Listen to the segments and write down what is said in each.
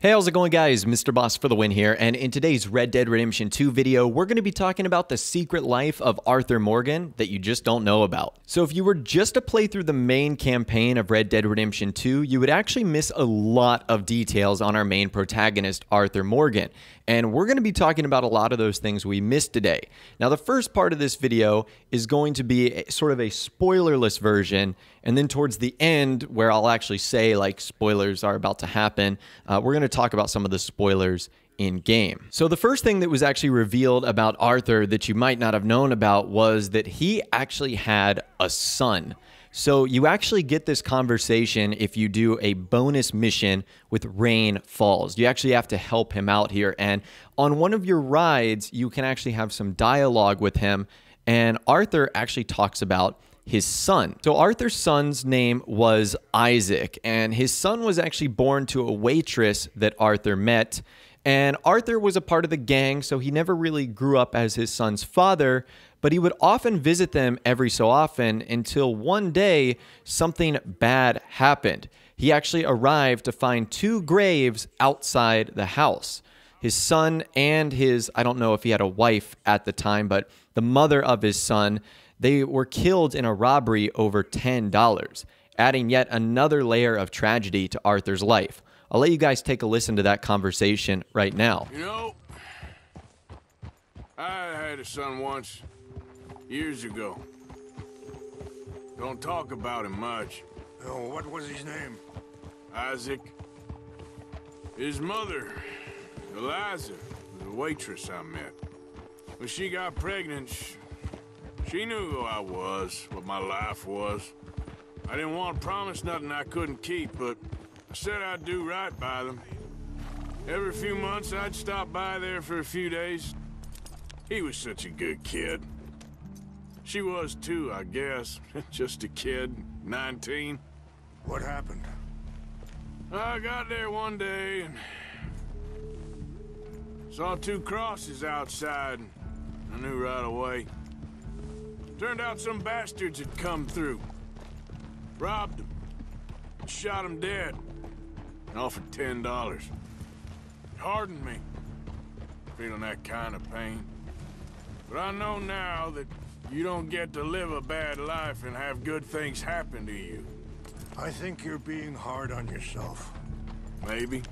Hey, how's it going, guys? Mr. Boss for the win here, and in today's Red Dead Redemption 2 video, we're going to be talking about the secret life of Arthur Morgan that you just don't know about. So if you were just to play through the main campaign of Red Dead Redemption 2, you would actually miss a lot of details on our main protagonist, Arthur Morgan. And we're going to be talking about a lot of those things we missed today. Now, the first part of this video is going to be sort of a spoilerless version, and then towards the end, where I'll actually say, like, spoilers are about to happen, we're going to talk about some of the spoilers in game. So the first thing that was actually revealed about Arthur that you might not have known about was that he actually had a son. So you actually get this conversation if you do a bonus mission with Rain Falls. You actually have to help him out here. And on one of your rides, you can actually have some dialogue with him. And Arthur actually talks about his son. So Arthur's son's name was Isaac, and his son was actually born to a waitress that Arthur met. And Arthur was a part of the gang, so he never really grew up as his son's father, but he would often visit them every so often until one day something bad happened. He actually arrived to find two graves outside the house. His son and his, I don't know if he had a wife at the time, but the mother of his son, they were killed in a robbery over $10, adding yet another layer of tragedy to Arthur's life. I'll let you guys take a listen to that conversation right now. You know, I had a son once, years ago. Don't talk about him much. Oh, what was his name? Isaac. His mother, Eliza, was a waitress I met. When she got pregnant, she knew who I was, what my life was. I didn't want to promise nothing I couldn't keep, but I said I'd do right by them. Every few months, I'd stop by there for a few days. He was such a good kid. She was too, I guess. Just a kid, 19. What happened? I got there one day and saw two crosses outside. I knew right away. Turned out some bastards had come through. Robbed them. Shot them dead. And offered $10. It hardened me, feeling that kind of pain. But I know now that you don't get to live a bad life and have good things happen to you. I think you're being hard on yourself. Maybe.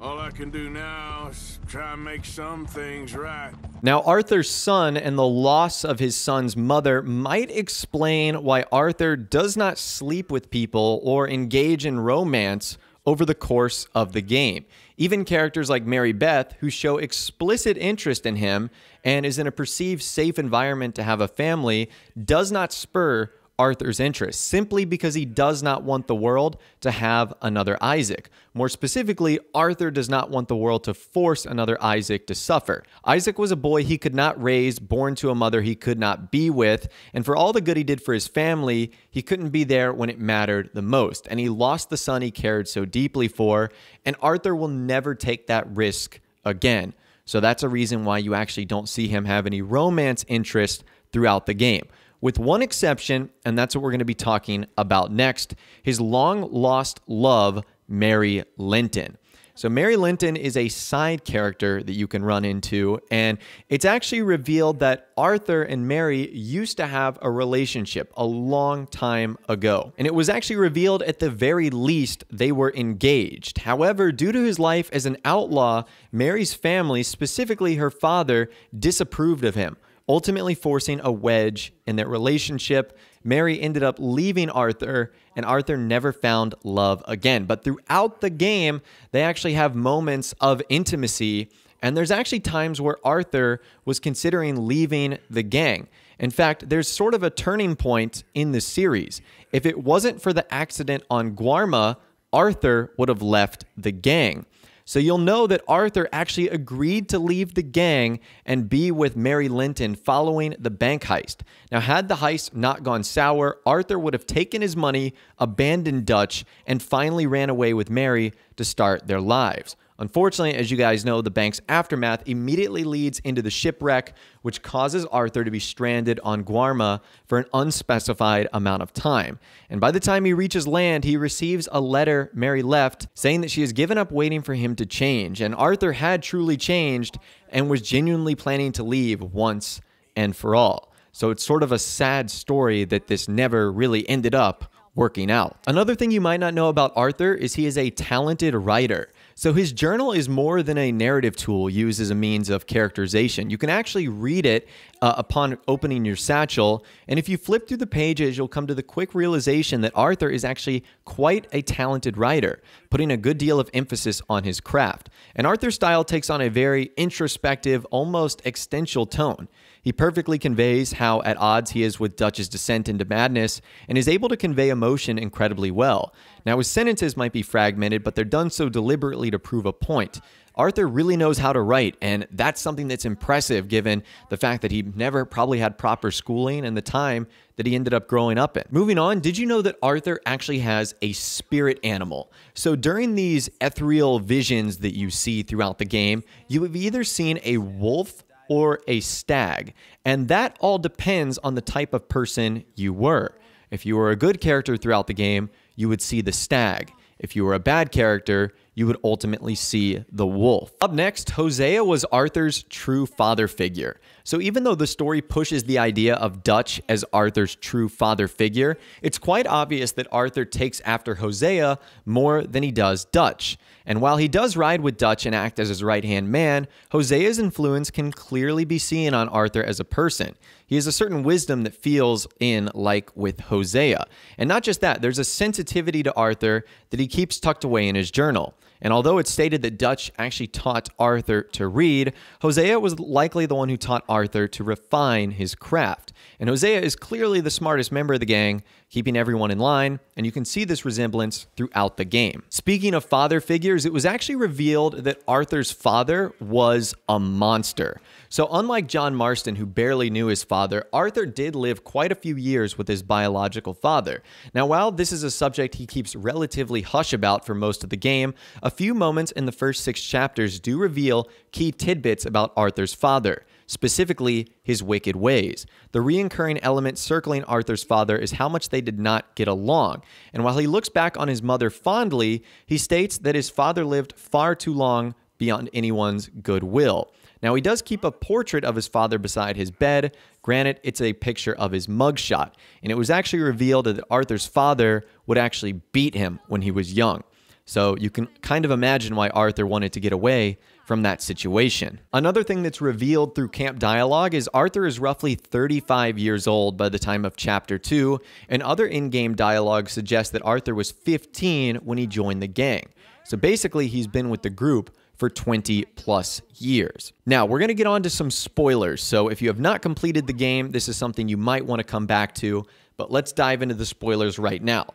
All I can do now is try and make some things right. Now, Arthur's son and the loss of his son's mother might explain why Arthur does not sleep with people or engage in romance over the course of the game. Even characters like Mary Beth, who show explicit interest in him and is in a perceived safe environment to have a family, does not spur Arthur's interest, simply because he does not want the world to have another Isaac. More specifically, Arthur does not want the world to force another Isaac to suffer. Isaac was a boy he could not raise, born to a mother he could not be with, and for all the good he did for his family, he couldn't be there when it mattered the most, and he lost the son he cared so deeply for, and Arthur will never take that risk again. So that's a reason why you actually don't see him have any romance interest throughout the game. With one exception, and that's what we're going to be talking about next, his long-lost love, Mary Linton. So Mary Linton is a side character that you can run into, and it's actually revealed that Arthur and Mary used to have a relationship a long time ago. And it was actually revealed at the very least they were engaged. However, due to his life as an outlaw, Mary's family, specifically her father, disapproved of him, ultimately forcing a wedge in their relationship. Mary ended up leaving Arthur, and Arthur never found love again. But throughout the game, they actually have moments of intimacy, and there's actually times where Arthur was considering leaving the gang. In fact, there's sort of a turning point in the series. If it wasn't for the accident on Guarma, Arthur would have left the gang. So you'll know that Arthur actually agreed to leave the gang and be with Mary Linton following the bank heist. Now, had the heist not gone sour, Arthur would have taken his money, abandoned Dutch, and finally ran away with Mary to start their lives. Unfortunately, as you guys know, the bank's aftermath immediately leads into the shipwreck, which causes Arthur to be stranded on Guarma for an unspecified amount of time. And by the time he reaches land, he receives a letter Mary left saying that she has given up waiting for him to change. And Arthur had truly changed and was genuinely planning to leave once and for all. So it's sort of a sad story that this never really ended up working out. Another thing you might not know about Arthur is he is a talented writer. So his journal is more than a narrative tool used as a means of characterization. You can actually read it upon opening your satchel, and if you flip through the pages, you'll come to the quick realization that Arthur is actually quite a talented writer, putting a good deal of emphasis on his craft. And Arthur's style takes on a very introspective, almost existential tone. He perfectly conveys how at odds he is with Dutch's descent into madness and is able to convey emotion incredibly well. Now, his sentences might be fragmented, but they're done so deliberately to prove a point. Arthur really knows how to write, and that's something that's impressive given the fact that he never probably had proper schooling and the time that he ended up growing up in. Moving on, did you know that Arthur actually has a spirit animal? So during these ethereal visions that you see throughout the game, you have either seen a wolf or a stag, and that all depends on the type of person you were. If you were a good character throughout the game, you would see the stag. If you were a bad character, you would ultimately see the wolf. Up next, Hosea was Arthur's true father figure. So even though the story pushes the idea of Dutch as Arthur's true father figure, it's quite obvious that Arthur takes after Hosea more than he does Dutch. And while he does ride with Dutch and act as his right-hand man, Hosea's influence can clearly be seen on Arthur as a person. He has a certain wisdom that feels in like with Hosea. And not just that, there's a sensitivity to Arthur that he keeps tucked away in his journal. And although it's stated that Dutch actually taught Arthur to read, Hosea was likely the one who taught Arthur to refine his craft. And Hosea is clearly the smartest member of the gang, keeping everyone in line, and you can see this resemblance throughout the game. Speaking of father figures, it was actually revealed that Arthur's father was a monster. So unlike John Marston, who barely knew his father, Arthur did live quite a few years with his biological father. Now, while this is a subject he keeps relatively hush about for most of the game, a few moments in the first 6 chapters do reveal key tidbits about Arthur's father, specifically his wicked ways. The recurring element circling Arthur's father is how much they did not get along. And while he looks back on his mother fondly, he states that his father lived far too long beyond anyone's goodwill. Now, he does keep a portrait of his father beside his bed. Granted, it's a picture of his mugshot, and it was actually revealed that Arthur's father would actually beat him when he was young. So you can kind of imagine why Arthur wanted to get away from that situation. Another thing that's revealed through camp dialogue is Arthur is roughly 35 years old by the time of chapter 2, and other in-game dialogue suggests that Arthur was 15 when he joined the gang. So basically, he's been with the group for 20 plus years. Now, we're going to get on to some spoilers. So if you have not completed the game, this is something you might want to come back to, but let's dive into the spoilers right now.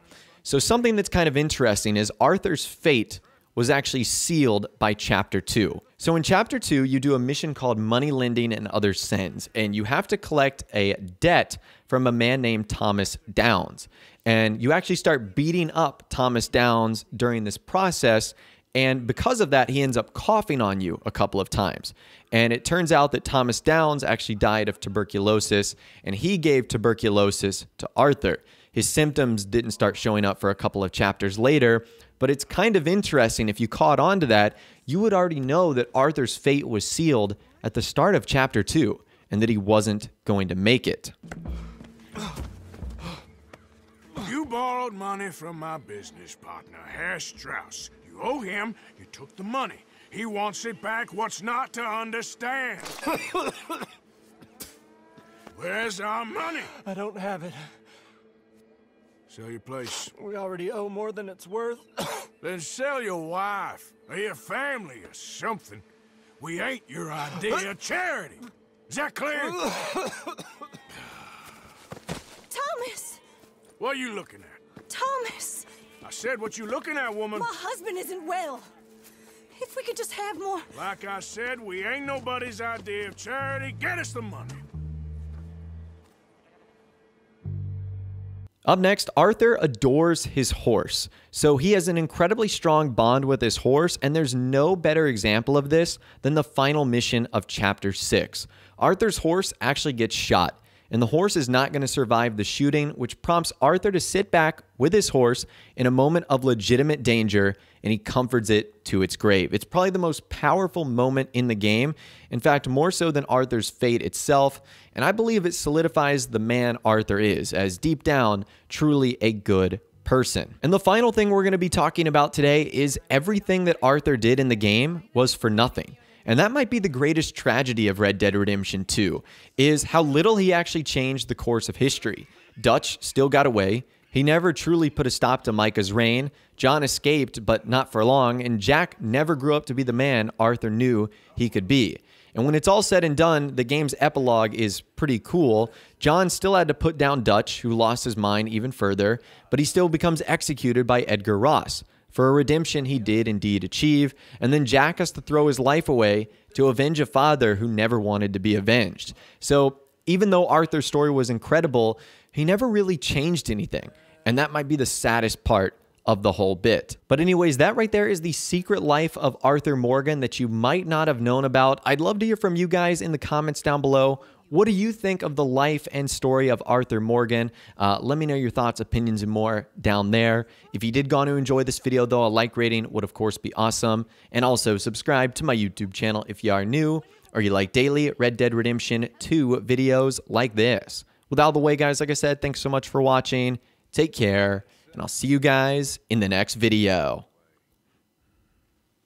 So something that's kind of interesting is Arthur's fate was actually sealed by chapter 2. So in chapter 2, you do a mission called Money Lending and Other Sins, and you have to collect a debt from a man named Thomas Downs. And you actually start beating up Thomas Downs during this process, and because of that, he ends up coughing on you a couple of times. And it turns out that Thomas Downs actually died of tuberculosis, and he gave tuberculosis to Arthur. His symptoms didn't start showing up for a couple of chapters later, but it's kind of interesting. If you caught on to that, you would already know that Arthur's fate was sealed at the start of chapter 2, and that he wasn't going to make it. You borrowed money from my business partner, Herr Strauss. You owe him, you took the money. He wants it back, what's not to understand? Where's our money? I don't have it. Sell your place. We already owe more than it's worth. Then sell your wife, or your family, or something. We ain't your idea of charity. Is that clear? Thomas! What are you looking at? Thomas! I said what you looking at, woman. My husband isn't well. If we could just have more... Like I said, we ain't nobody's idea of charity. Get us the money. Up next, Arthur adores his horse. So he has an incredibly strong bond with his horse, and there's no better example of this than the final mission of Chapter 6. Arthur's horse actually gets shot, and the horse is not going to survive the shooting, which prompts Arthur to sit back with his horse in a moment of legitimate danger, and he comforts it to its grave. It's probably the most powerful moment in the game, in fact, more so than Arthur's fate itself, and I believe it solidifies the man Arthur is, as deep down, truly a good person. And the final thing we're going to be talking about today is everything that Arthur did in the game was for nothing. And that might be the greatest tragedy of Red Dead Redemption 2, is how little he actually changed the course of history. Dutch still got away. He never truly put a stop to Micah's reign. John escaped, but not for long, and Jack never grew up to be the man Arthur knew he could be. And when it's all said and done, the game's epilogue is pretty cool. John still had to put down Dutch, who lost his mind even further, but he still becomes executed by Edgar Ross for a redemption he did indeed achieve, and then Jack has to throw his life away to avenge a father who never wanted to be avenged. So even though Arthur's story was incredible, he never really changed anything, and that might be the saddest part of the whole bit. But anyways, that right there is the secret life of Arthur Morgan that you might not have known about. I'd love to hear from you guys in the comments down below. What do you think of the life and story of Arthur Morgan? Let me know your thoughts, opinions, and more down there. If you did go on to enjoy this video, though, a like rating would, of course, be awesome. And also subscribe to my YouTube channel if you are new or you like daily Red Dead Redemption 2 videos like this. With all the way, guys, like I said, thanks so much for watching. Take care, and I'll see you guys in the next video.